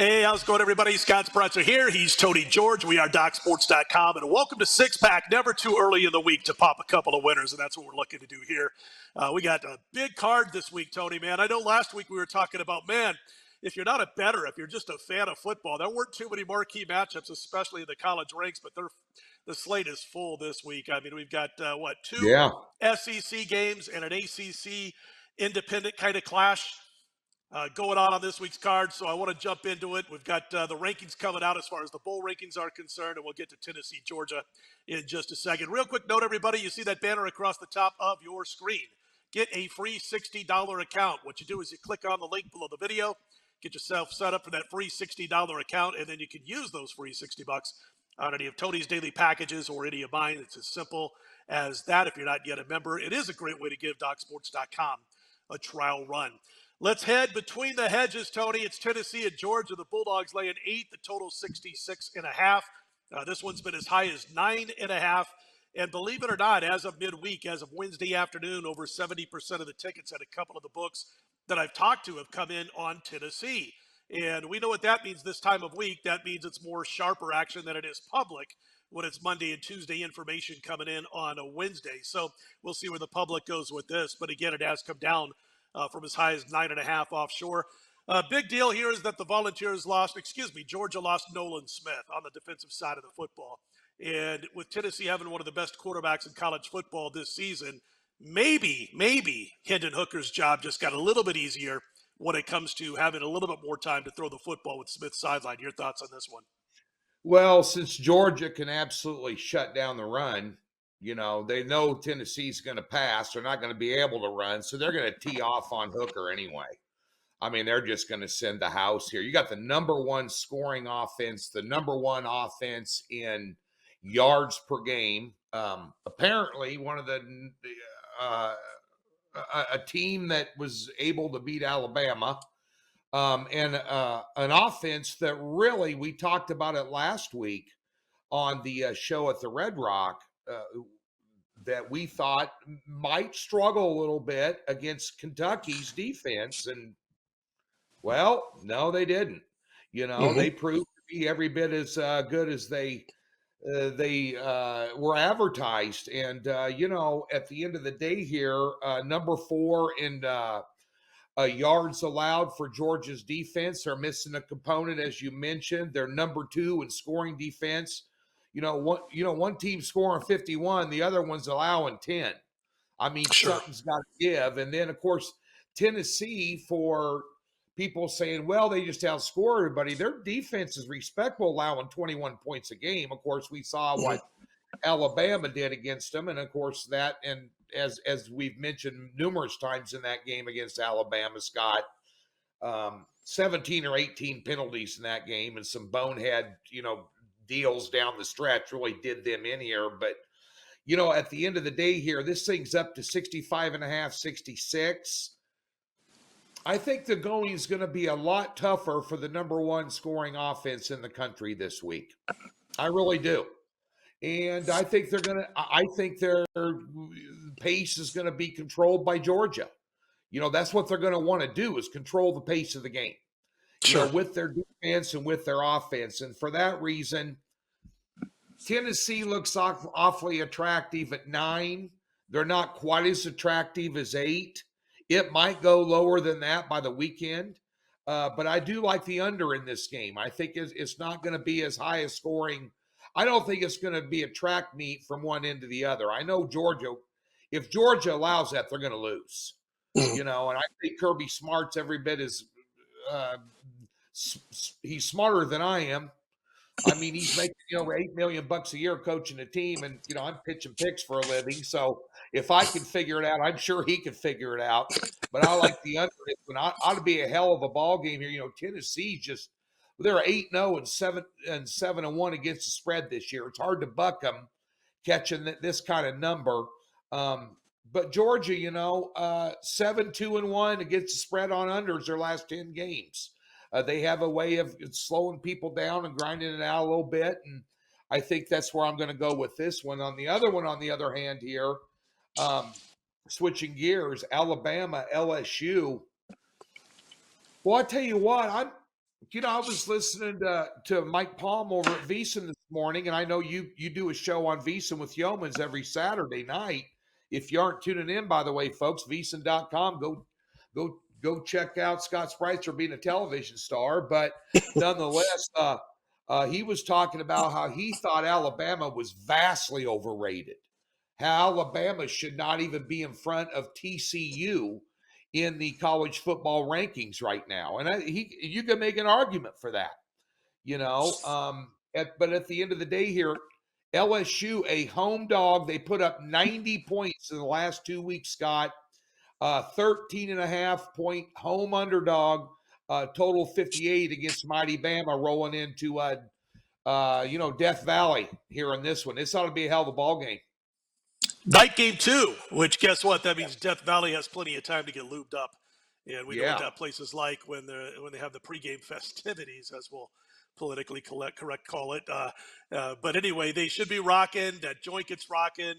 Hey, how's it going, everybody? Scott Spreitzer here. He's Tony George. We are DocSports.com, and welcome to Six Pack. Never too early in the week to pop a couple of winners, and that's what we're looking to do here. We got a big card this week, Tony, man. I know last week we were talking about, man, if you're not a bettor, if you're just a fan of football, there weren't too many marquee matchups, especially in the college ranks, but the slate is full this week. I mean, we've got, two Yeah. SEC games and an ACC independent kind of clash going on this week's card, so I want to jump into it. We've got the rankings coming out as far as the bowl rankings are concerned, and we'll get to Tennessee, Georgia in just a second. Real quick note, everybody, you see that banner across the top of your screen. Get a free $60 account. What you do is you click on the link below the video, get yourself set up for that free $60 account, and then you can use those free $60 on any of Tony's daily packages or any of mine. It's as simple as that. If you're not yet a member, it is a great way to give DocSports.com a trial run. Let's head between the hedges, Tony. It's Tennessee and Georgia. The Bulldogs laying 8, the total 66.5. This one's been as high as 9.5. And believe it or not, as of midweek, as of Wednesday afternoon, over 70% of the tickets at a couple of the books that I've talked to have come in on Tennessee. And we know what that means this time of week. That means it's more sharper action than it is public when it's Monday and Tuesday information coming in on a Wednesday. So we'll see where the public goes with this. But again, it has come down from as high as 9.5 offshore. Big deal here is that the Georgia lost Nolan Smith on the defensive side of the football. And with Tennessee having one of the best quarterbacks in college football this season, maybe Hendon Hooker's job just got a little bit easier when it comes to having a little bit more time to throw the football with Smith's sideline. Your thoughts on this one? Well, since Georgia can absolutely shut down the run, they know Tennessee's going to pass. They're not going to be able to run, so they're going to tee off on Hooker anyway. I mean, they're just going to send the house here. You got the number one scoring offense, the number one offense in yards per game. Apparently, one of a team that was able to beat Alabama, and an offense that really, we talked about it last week on the show at the Red Rock, that we thought might struggle a little bit against Kentucky's defense. And, well, no, they didn't. They proved to be every bit as good as they were advertised. And, at the end of the day here, number 4 in yards allowed for Georgia's defense. They're missing a component, as you mentioned. They're number 2 in scoring defense. One team scoring 51, the other one's allowing 10. I mean, Sure. Something's got to give. And then, of course, Tennessee, for people saying, well, they just outscore everybody, their defense is respectable, allowing 21 points a game. Of course, we saw what Alabama did against them. And, of course, that, and as we've mentioned numerous times in that game against Alabama, Scott, 17 or 18 penalties in that game and some bonehead, deals down the stretch really did them in here. But, at the end of the day here, this thing's up to 65.5, 66. I think the going is going to be a lot tougher for the number one scoring offense in the country this week. I really do. And I think their pace is going to be controlled by Georgia. That's what they're going to want to do, is control the pace of the game. Sure. With their defense and with their offense. And for that reason, Tennessee looks awfully attractive at 9. They're not quite as attractive as 8. It might go lower than that by the weekend. But I do like the under in this game. I think it's not going to be as high as scoring. I don't think it's going to be a track meet from one end to the other. I know Georgia, if Georgia allows that, they're going to lose. And I think Kirby Smart's every bit as he's smarter than I am. I mean, he's making $8 million a year coaching a team, and I'm pitching picks for a living. So if I can figure it out, I'm sure he can figure it out. But I like the under. It ought to be a hell of a ball game here. Tennessee they're 8-0 and 7-1 against the spread this year. It's hard to buck them catching this kind of number. But Georgia, 7-2-1 against the spread on unders their last 10 games. They have a way of slowing people down and grinding it out a little bit. And I think that's where I'm going to go with this one. On the other hand here, switching gears, Alabama, LSU. Well, I tell you what, I was listening to Mike Palm over at VEASAN this morning, and I know you do a show on VEASAN with Yeomans every Saturday night. If you aren't tuning in, by the way, folks, VEASAN.com, go check out Scott Spreitzer being a television star. But nonetheless, he was talking about how he thought Alabama was vastly overrated. How Alabama should not even be in front of TCU in the college football rankings right now. And you can make an argument for that, but at the end of the day here, LSU, a home dog, they put up 90 points in the last 2 weeks, Scott. 13 and a half point home underdog, total 58 against mighty Bama, rolling into Death Valley here in this one. This ought to be a hell of a ball game. Night game 2, which guess what? That means Death Valley has plenty of time to get lubed up. And we know what that place is like when they have the pregame festivities, as we'll politically correct call it. But anyway, they should be rocking. That joint gets rocking.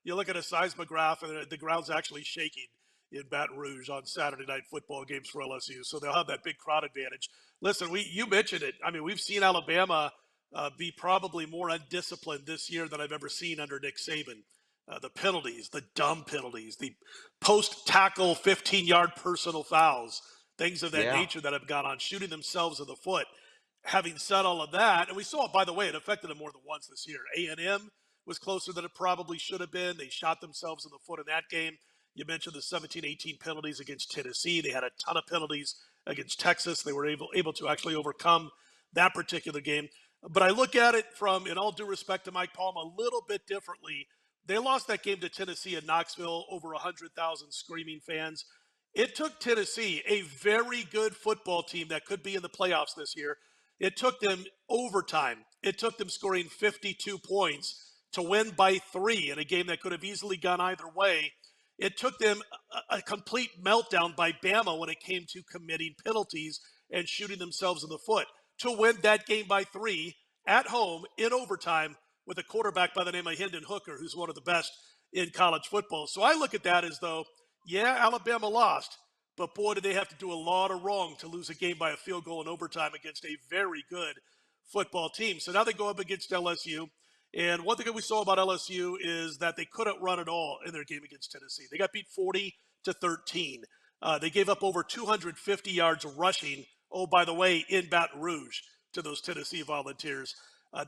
You look at a seismograph, and the ground's actually shaking in Baton Rouge on Saturday night football games for LSU. So they'll have that big crowd advantage. Listen, you mentioned it. I mean, we've seen Alabama be probably more undisciplined this year than I've ever seen under Nick Saban. The penalties, the dumb penalties, the post-tackle 15-yard personal fouls, things of that nature that have gone on, shooting themselves in the foot. Having said all of that, and we saw it, by the way, it affected them more than once this year. A&M was closer than it probably should have been. They shot themselves in the foot in that game. You mentioned the 17-18 penalties against Tennessee. They had a ton of penalties against Texas. They were able to actually overcome that particular game. But I look at it from, in all due respect to Mike Palm, a little bit differently. They lost that game to Tennessee in Knoxville, over 100,000 screaming fans. It took Tennessee, a very good football team that could be in the playoffs this year, it took them overtime. It took them scoring 52 points to win by 3 in a game that could have easily gone either way. It took them a complete meltdown by Bama when it came to committing penalties and shooting themselves in the foot to win that game by 3 at home in overtime with a quarterback by the name of Hendon Hooker, who's one of the best in college football. So I look at that as though, yeah, Alabama lost, but boy, did they have to do a lot of wrong to lose a game by a field goal in overtime against a very good football team. So now they go up against LSU. And one thing that we saw about LSU is that they couldn't run at all in their game against Tennessee. They got beat 40-13. They gave up over 250 yards rushing, oh, by the way, in Baton Rouge to those Tennessee Volunteers.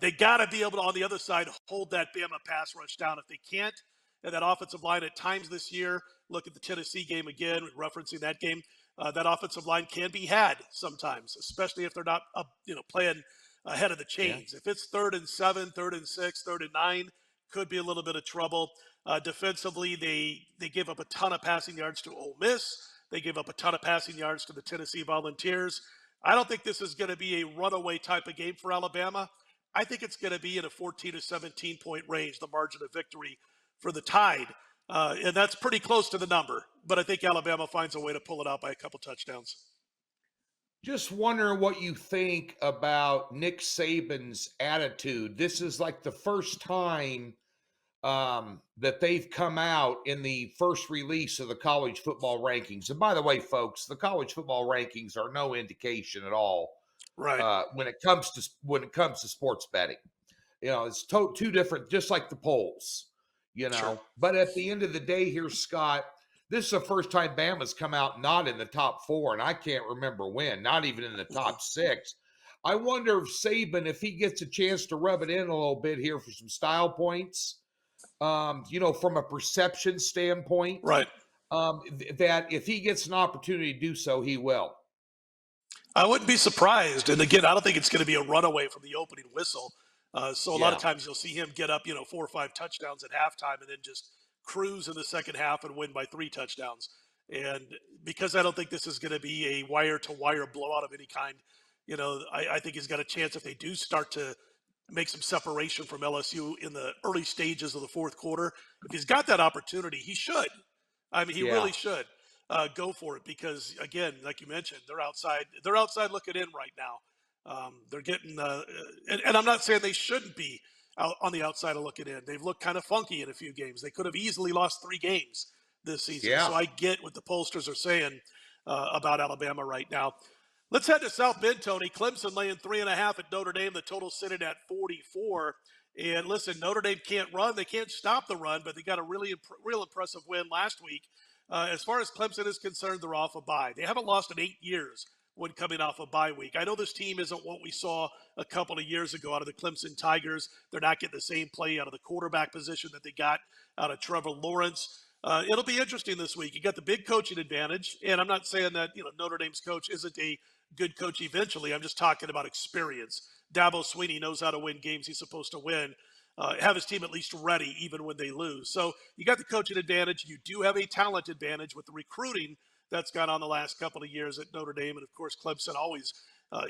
They got to be able to, on the other side, hold that Bama pass rush down. If they can't, and that offensive line at times this year, look at the Tennessee game again, referencing that game, that offensive line can be had sometimes, especially if they're not playing ahead of the chains. Yeah. If it's 3rd and 7, 3rd and 6, 3rd and 9, could be a little bit of trouble. Defensively, they give up a ton of passing yards to Ole Miss. They give up a ton of passing yards to the Tennessee Volunteers. I don't think this is going to be a runaway type of game for Alabama. I think it's going to be in a 14 to 17 point range, the margin of victory for the Tide. And that's pretty close to the number. But I think Alabama finds a way to pull it out by a couple touchdowns. Just wondering what you think about Nick Saban's attitude. This is like the first time that they've come out in the first release of the college football rankings. And by the way, folks, the college football rankings are no indication at all. Right. When it comes to sports betting, it's two different, just like the polls, Sure. But at the end of the day here, Scott, this is the first time Bama's come out not in the top 4, and I can't remember when, not even in the top 6. I wonder if Saban, if he gets a chance to rub it in a little bit here for some style points, from a perception standpoint, right? That if he gets an opportunity to do so, he will. I wouldn't be surprised. And again, I don't think it's going to be a runaway from the opening whistle. So a lot of times you'll see him get up, 4 or 5 touchdowns at halftime and then just cruise in the second half and win by 3 touchdowns. And because I don't think this is going to be a wire-to-wire blowout of any kind, I think he's got a chance if they do start to make some separation from LSU in the early stages of the fourth quarter. If he's got that opportunity, he should. I mean, he really should. Go for it because, again, like you mentioned, they're outside looking in right now. They're getting and I'm not saying they shouldn't be out on the outside of looking in. They've looked kind of funky in a few games. They could have easily lost 3 games this season. So I get what the pollsters are saying about Alabama right now. Let's head to South Bend, Tony. Clemson laying 3.5 at Notre Dame. The total sitting at 44. And listen, Notre Dame can't run. They can't stop the run, but they got a real impressive win last week. As far as Clemson is concerned, they're off a bye. They haven't lost in 8 years when coming off a bye week. I know this team isn't what we saw a couple of years ago out of the Clemson Tigers. They're not getting the same play out of the quarterback position that they got out of Trevor Lawrence. It'll be interesting this week. You got the big coaching advantage, and I'm not saying that Notre Dame's coach isn't a good coach eventually. I'm just talking about experience. Dabo Swinney knows how to win games he's supposed to win. Have his team at least ready even when they lose. So you got the coaching advantage. You do have a talent advantage with the recruiting that's gone on the last couple of years at Notre Dame. And, of course, Clemson always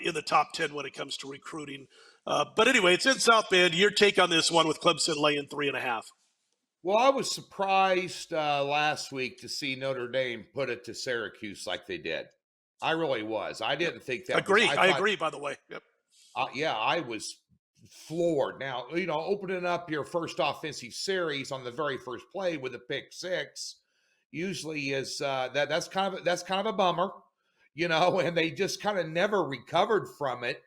in the top 10 when it comes to recruiting. But anyway, it's in South Bend. Your take on this one with Clemson laying 3.5. Well, I was surprised last week to see Notre Dame put it to Syracuse like they did. I really was. I didn't think that. I agree, by the way. Yep. Yeah, I was floored. Now, opening up your first offensive series on the very first play with a pick six usually is that's kind of a bummer, and they just kind of never recovered from it.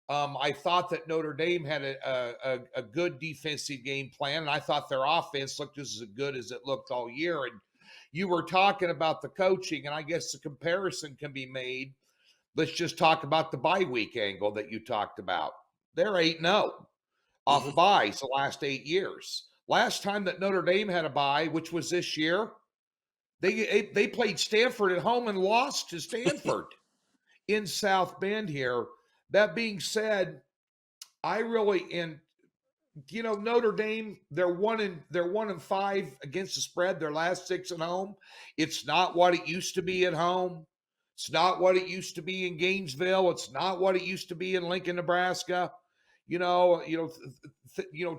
I thought that Notre Dame had a good defensive game plan, and I thought their offense looked as good as it looked all year. And you were talking about the coaching, and I guess the comparison can be made. Let's just talk about the bye week angle that you talked about. They're 8-0 off byes the last 8 years. Last time that Notre Dame had a bye, which was this year, they played Stanford at home and lost to Stanford in South Bend here. That being said, Notre Dame, they're 1-5 against the spread. Their last 6 at home. It's not what it used to be at home. It's not what it used to be in Gainesville. It's not what it used to be in Lincoln, Nebraska.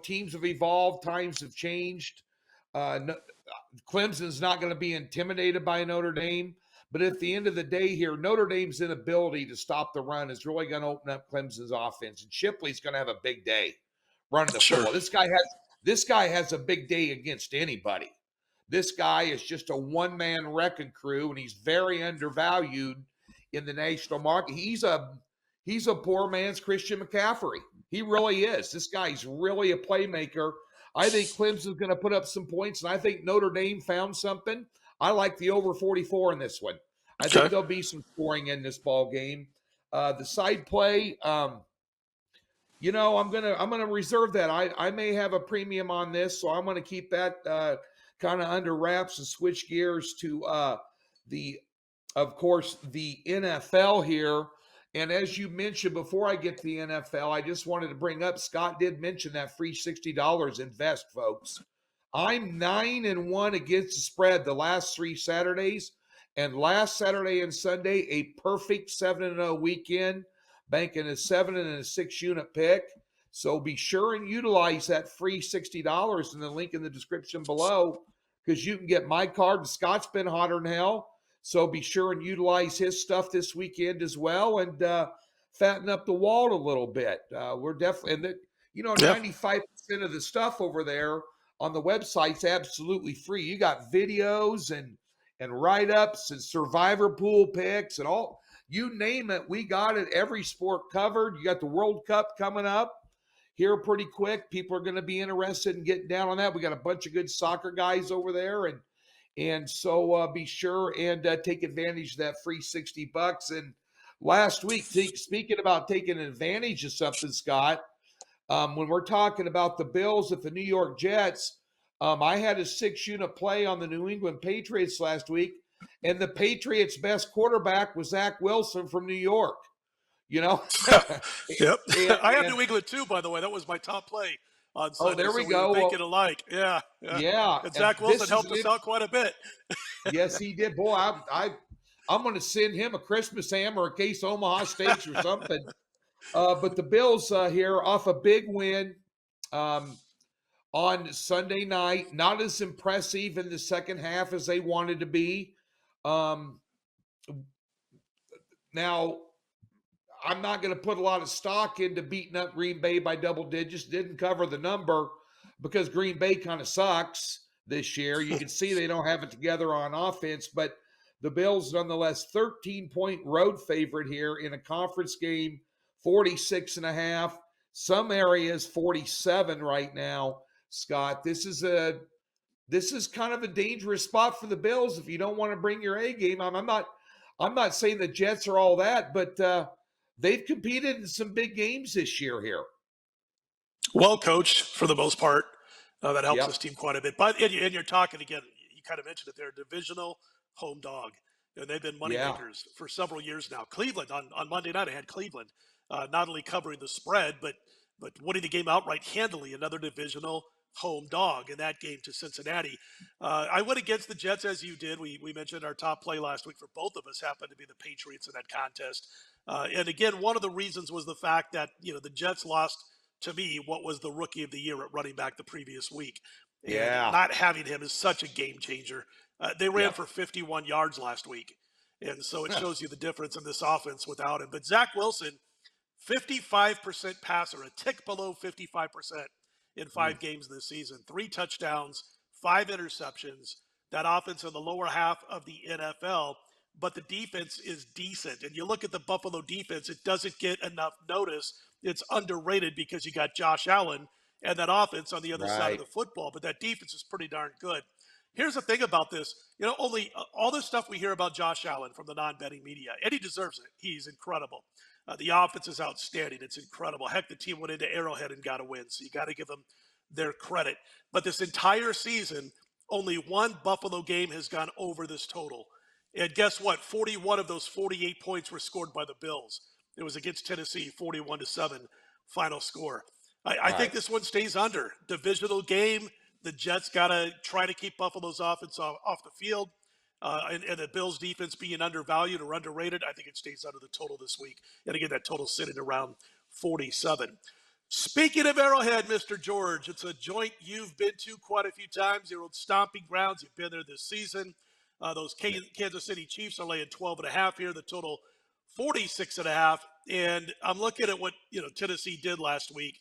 Teams have evolved. Times have changed. Clemson's not going to be intimidated by Notre Dame. But at the end of the day here, Notre Dame's inability to stop the run is really going to open up Clemson's offense. And Shipley's going to have a big day running the football. This guy has a big day against anybody. This guy is just a one-man wrecking crew, and he's very undervalued in the national market. He's a poor man's Christian McCaffrey. He really is. This guy's really a playmaker. I think Clemson's going to put up some points, and I think Notre Dame found something. I like the over 44 in this one. I think there'll be some scoring in this ball game. The side play, I'm gonna reserve that. I may have a premium on this, so I'm gonna keep that kind of under wraps and switch gears to the NFL here. And as you mentioned, before I get to the NFL, I just wanted to bring up, Scott did mention that free $60 invest, folks. I'm 9-1 against the spread the last 3 Saturdays, and last Saturday and Sunday, a perfect 7-0 weekend, banking a 7 and a 6 unit pick. So be sure and utilize that free $60 in the link in the description below, because you can get my card. Scott's been hotter than hell. So be sure and utilize his stuff this weekend as well, and fatten up the wallet a little bit. We're definitely, 95% of the stuff over there on the website's absolutely free. You got videos and write-ups and survivor pool picks and all. You name it, we got it. Every sport covered. You got the World Cup coming up here pretty quick. People are going to be interested in getting down on that. We got a bunch of good soccer guys over there, and so be sure and take advantage of that free $60. And last week, speaking about taking advantage of something, Scott, when we're talking about the Bills at the New York Jets, I had a 6-unit play on the New England Patriots last week, and the Patriots' best quarterback was Zach Wilson from New York. Yep. I have New England too, by the way. That was my top play on Sunday. Oh, there we so go. We were thinking alike. Yeah. And Zach Wilson helped us out quite a bit. Yes, he did. Boy, I'm going to send him a Christmas ham or a case of Omaha Steaks or something. But the Bills here off a big win on Sunday night. Not as impressive in the second half as they wanted to be. Now, I'm not going to put a lot of stock into beating up Green Bay by double digits. Didn't cover the number because Green Bay kind of sucks this year. You can see they don't have it together on offense, but The Bills, nonetheless, 13-point road favorite here in a conference game, 46.5. Some areas 47 right now. Scott, this is kind of a dangerous spot for the Bills if you don't want to bring your A game. I'm not saying the Jets are all that, but they've competed in some big games this year here. Well coached for the most part. That helps Yep. this team quite a bit. But and you're talking again. You kind of mentioned it there. Divisional home dog, and they've been moneymakers for several years now. Cleveland on Monday night, I had Cleveland not only covering the spread, but winning the game outright handily. Another divisional home dog in that game to Cincinnati. I went against the Jets as you did. We mentioned our top play last week for both of us happened to be the Patriots in that contest. And again, one of the reasons was the fact that the Jets lost to me what was the rookie of the year at running back the previous week. And not having him is such a game changer. They ran for 51 yards last week. And so it shows you the difference in this offense without him. But Zach Wilson, 55% passer, a tick below 55% in 5 games this season. 3 touchdowns, 5 interceptions. That offense in the lower half of the NFL. But the defense is decent. And you look at the Buffalo defense, it doesn't get enough notice. It's underrated because you got Josh Allen and that offense on the other side of the football. But that defense is pretty darn good. Here's the thing about this. Only all this stuff we hear about Josh Allen from the non-betting media, and he deserves it. He's incredible. The offense is outstanding. It's incredible. Heck, the team went into Arrowhead and got a win, so you got to give them their credit. But this entire season, only one Buffalo game has gone over this total. And guess what? 41 of those 48 points were scored by the Bills. It was against Tennessee, 41-7 final score. I think this one stays under. Divisional game. The Jets got to try to keep Buffalo's offense off the field. And the Bills' defense being undervalued or underrated, I think it stays under the total this week. And again, that total sitting around 47. Speaking of Arrowhead, Mr. George, it's a joint you've been to quite a few times, your old stomping grounds. You've been there this season. Those Kansas City Chiefs are laying 12.5 here. The total 46.5. And I'm looking at what Tennessee did last week.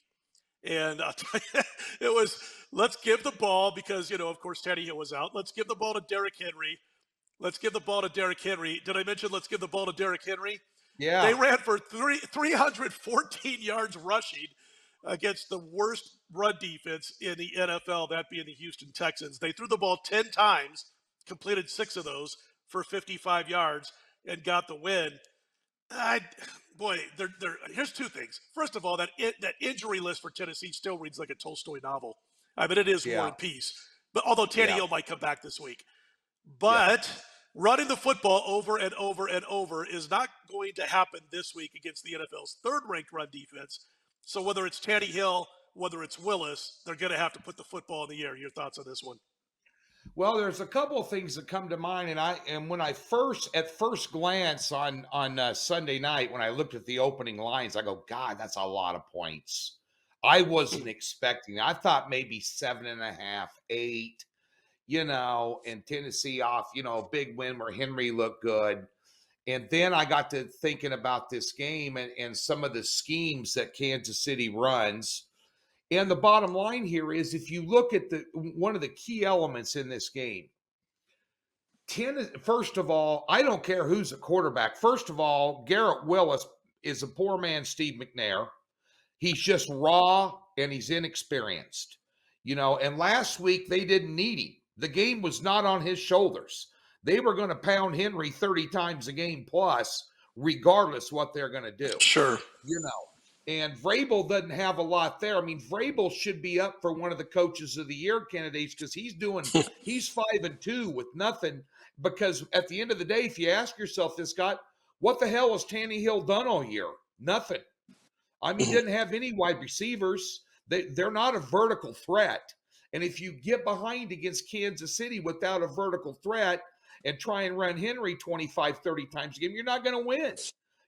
And I'll tell you, it was, let's give the ball because, of course, Tannehill was out. Let's give the ball to Derrick Henry. Did I mention let's give the ball to Derrick Henry? Yeah. They ran for 314 yards rushing against the worst run defense in the NFL, that being the Houston Texans. They threw the ball 10 times, completed 6 of those for 55 yards, and got the win. Here's 2 things. First of all, that injury list for Tennessee still reads like a Tolstoy novel. I mean, it is War and Peace. But although Tannehill might come back this week. But running the football over and over and over is not going to happen this week against the NFL's 3rd-ranked run defense. So whether it's Tannehill, whether it's Willis, they're going to have to put the football in the air. Your thoughts on this one? Well, there's a couple of things that come to mind, and when I at first glance on Sunday night, when I looked at the opening lines, I go, God, that's a lot of points. I wasn't expecting. I thought maybe 7.5, 8. And Tennessee off, a big win where Henry looked good. And then I got to thinking about this game and some of the schemes that Kansas City runs. And the bottom line here is if you look at one of the key elements in this game, first of all, I don't care who's a quarterback. First of all, Garrett Willis is a poor man Steve McNair. He's just raw and he's inexperienced. And last week they didn't need him. The game was not on his shoulders. They were going to pound Henry 30 times a game plus, regardless what they're going to do. Sure. And Vrabel doesn't have a lot there. I mean, Vrabel should be up for one of the coaches of the year candidates because he's 5-2 with nothing. Because at the end of the day, if you ask yourself this, Scott, what the hell has Tannehill done all year? Nothing. I mean, he didn't have any wide receivers. They're not a vertical threat. And if you get behind against Kansas City without a vertical threat and try and run Henry 25, 30 times a game, you're not going to win.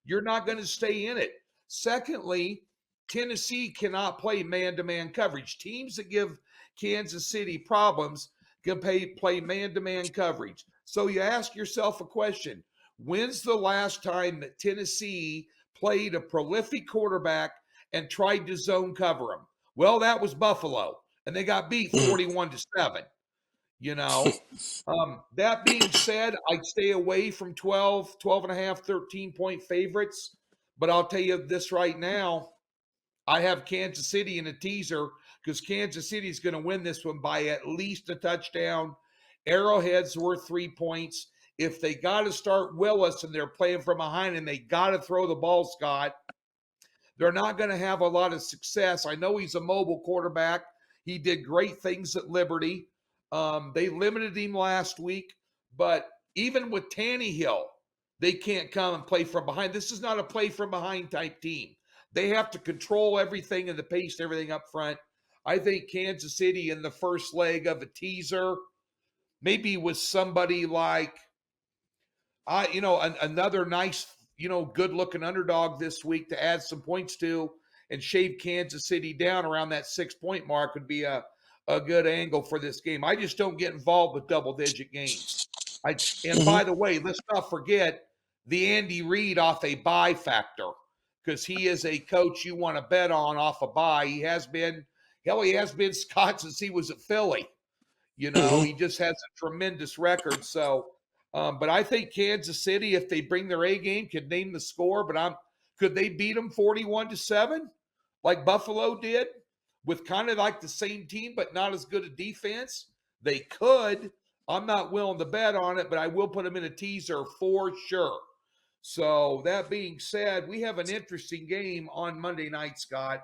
You're not going to stay in it. Secondly, Tennessee cannot play man-to-man coverage. Teams that give Kansas City problems can play man-to-man coverage. So you ask yourself a question. When's the last time that Tennessee played a prolific quarterback and tried to zone cover him? Well, that was Buffalo. And they got beat 41-7. you know. That being said, I'd stay away from 12 and a half, 13-point favorites. But I'll tell you this right now, I have Kansas City in a teaser because Kansas City is going to win this one by at least a touchdown. Arrowhead's worth 3 points. If they got to start Willis and they're playing from behind and they got to throw the ball, Scott, they're not going to have a lot of success. I know he's a mobile quarterback. He did great things at Liberty. They limited him last week, but even with Tannehill, they can't come and play from behind. This is not a play from behind type team. They have to control everything and the pace, everything up front. I think Kansas City in the first leg of a teaser, maybe with somebody like, another nice, good-looking underdog this week to add some points to and shave Kansas City down around that 6-point mark would be a good angle for this game. I just don't get involved with double-digit games. By the way, let's not forget the Andy Reid off a bye factor because he is a coach you want to bet on off a bye. He has been, Scott, since he was at Philly. He just has a tremendous record. So, but I think Kansas City, if they bring their A game, could name the score. But could they beat them 41-7 like Buffalo did with kind of like the same team, but not as good a defense? They could. I'm not willing to bet on it, but I will put them in a teaser for sure. So that being said, we have an interesting game on Monday night, Scott.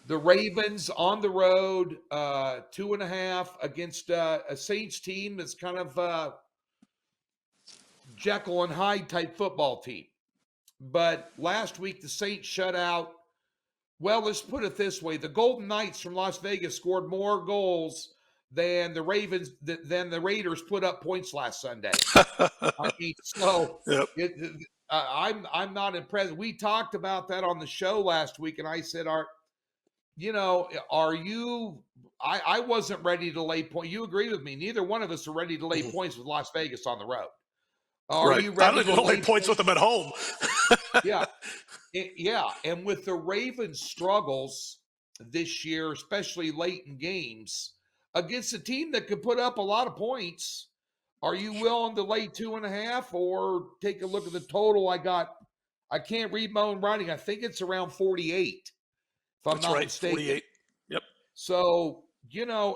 The Ravens on the road, 2.5 against a Saints team that's kind of Jekyll and Hyde type football team. But last week, the Saints shut out. Well, let's put it this way. The Golden Knights from Las Vegas scored more goals than the Raiders put up points last Sunday. Yep. I'm not impressed. We talked about that on the show last week, and I said, are you I wasn't ready to lay points. You agree with me. Neither one of us are ready to lay points with Las Vegas on the road. Are you ready I don't even lay points with them at home. Yeah. Yeah. And with the Ravens' struggles this year, especially late in games, against a team that could put up a lot of points, are you willing to lay 2.5 or take a look at the total? I can't read my own writing. I think it's around 48. If I'm not mistaken. 48. Yep. So,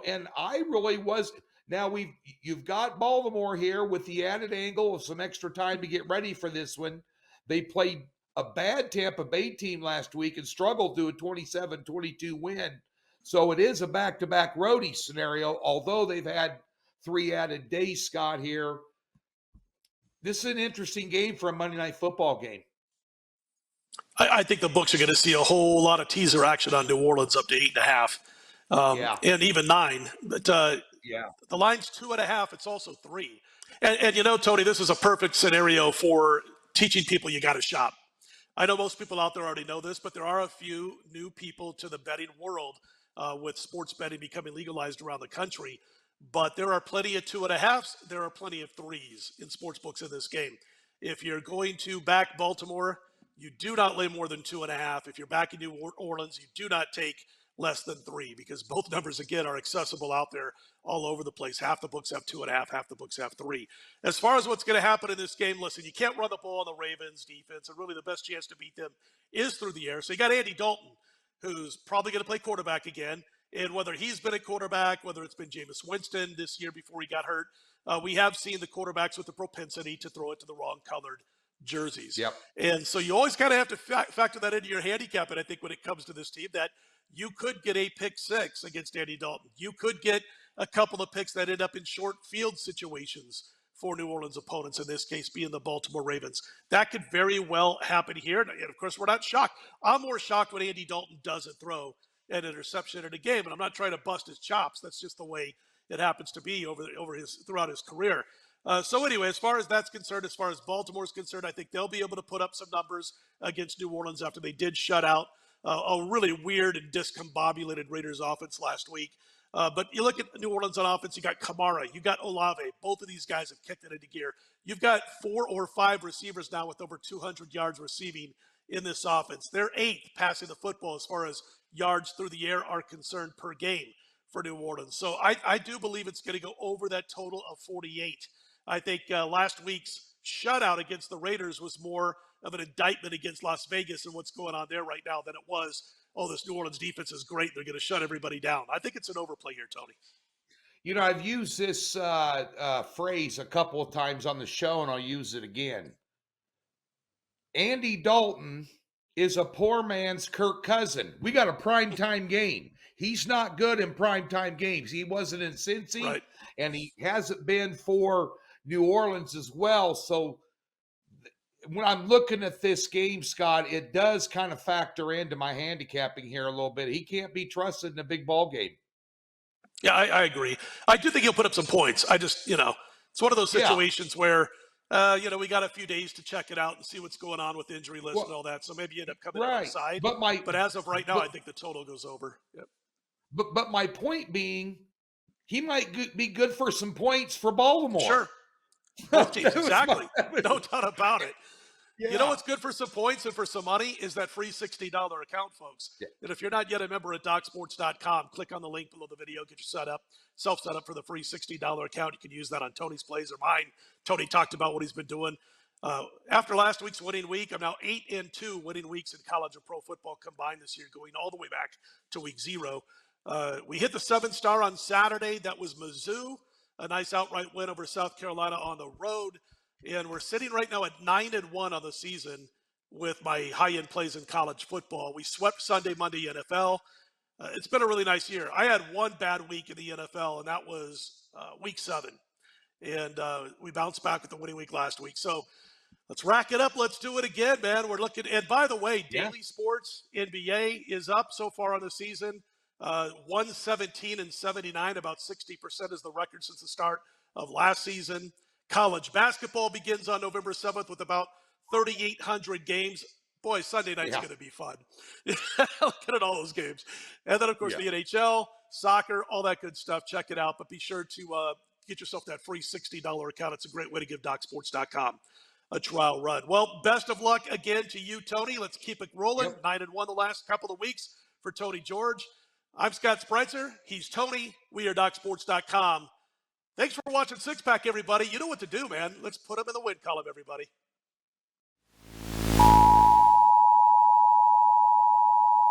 and I really was. Now you've got Baltimore here with the added angle of some extra time to get ready for this one. They played a bad Tampa Bay team last week and struggled to a 27-22 win. So it is a back-to-back roadie scenario, although they've had 3 added days, Scott, here. This is an interesting game for a Monday Night Football game. I think the books are going to see a whole lot of teaser action on New Orleans up to 8.5, and even 9. But the line's 2.5. It's also 3. And Tony, this is a perfect scenario for teaching people you got to shop. I know most people out there already know this, but there are a few new people to the betting world with sports betting becoming legalized around the country. But there are plenty of 2.5s. There are plenty of 3s in sports books in this game. If you're going to back Baltimore, you do not lay more than 2.5. If you're backing New Orleans, you do not take less than 3 because both numbers, again, are accessible out there all over the place. Half the books have 2.5, half the books have 3. As far as what's going to happen in this game, listen, you can't run the ball on the Ravens defense, and really the best chance to beat them is through the air. So you got Andy Dalton, who's probably going to play quarterback again. And whether he's been a quarterback, whether it's been Jameis Winston this year before he got hurt, we have seen the quarterbacks with the propensity to throw it to the wrong colored jerseys. Yep. And so you always kind of have to factor that into your handicap. And I think when it comes to this team, that you could get a pick 6 against Andy Dalton. You could get a couple of picks that end up in short field situations for New Orleans opponents, in this case being the Baltimore Ravens. That could very well happen here. And of course, we're not shocked. I'm more shocked when Andy Dalton doesn't throw an interception in a game. And I'm not trying to bust his chops. That's just the way it happens to be throughout his career. So anyway, as far as that's concerned, as far as Baltimore's concerned, I think they'll be able to put up some numbers against New Orleans after they did shut out a really weird and discombobulated Raiders offense last week. But you look at New Orleans on offense, you got Kamara, you got Olave. Both of these guys have kicked it into gear. You've got 4 or 5 receivers now with over 200 yards receiving in this offense. They're 8th passing the football as far as yards through the air are concerned per game for New Orleans. So I do believe it's going to go over that total of 48. I think last week's shutout against the Raiders was more of an indictment against Las Vegas and what's going on there right now than it was, oh, this New Orleans defense is great. They're going to shut everybody down. I think it's an overplay here, Tony. I've used this phrase a couple of times on the show, and I'll use it again. Andy Dalton is a poor man's Kirk Cousin. We got a primetime game. He's not good in primetime games. He wasn't in Cincy, Right. and he hasn't been for New Orleans as well. So when I'm looking at this game, Scott, it does kind of factor into my handicapping here a little bit. He can't be trusted in a big ball game. Yeah, I agree. I do think he'll put up some points. I just, it's one of those situations where, we got a few days to check it out and see what's going on with the injury list and all that. So maybe you end up coming out on the side. But as of right now, I think the total goes over. Yep. But my point being, he might be good for some points for Baltimore. Sure. Both teams, exactly. No doubt about it. Yeah. You know what's good for some points and for some money is that free $60 account, folks. Yeah. And if you're not yet a member at DocSports.com, click on the link below the video, get your self set up for the free $60 account. You can use that on Tony's plays or mine. Tony talked about what he's been doing. After last week's winning week, I'm now 8-2 winning weeks in college and pro football combined this year, going all the way back to week 0. We hit the 7-star on Saturday. That was Mizzou, a nice outright win over South Carolina on the road. And we're sitting right now at 9-1 on the season with my high-end plays in college football. We swept Sunday, Monday NFL. It's been a really nice year. I had one bad week in the NFL, and that was week 7. And we bounced back with the winning week last week. So let's rack it up. Let's do it again, man. We're looking. And by the way, Daily Sports NBA is up so far on the season. 117-79, about 60% is the record since the start of last season. College basketball begins on November 7th with about 3,800 games. Boy, Sunday night's going to be fun. Looking at all those games. And then, of course, the NHL, soccer, all that good stuff. Check it out. But be sure to get yourself that free $60 account. It's a great way to give DocSports.com a trial run. Well, best of luck again to you, Tony. Let's keep it rolling. 9-1 the last couple of weeks for Tony George. I'm Scott Spreitzer. He's Tony. We are DocSports.com. Thanks for watching Six Pack, everybody. You know what to do, man. Let's put them in the win column, everybody.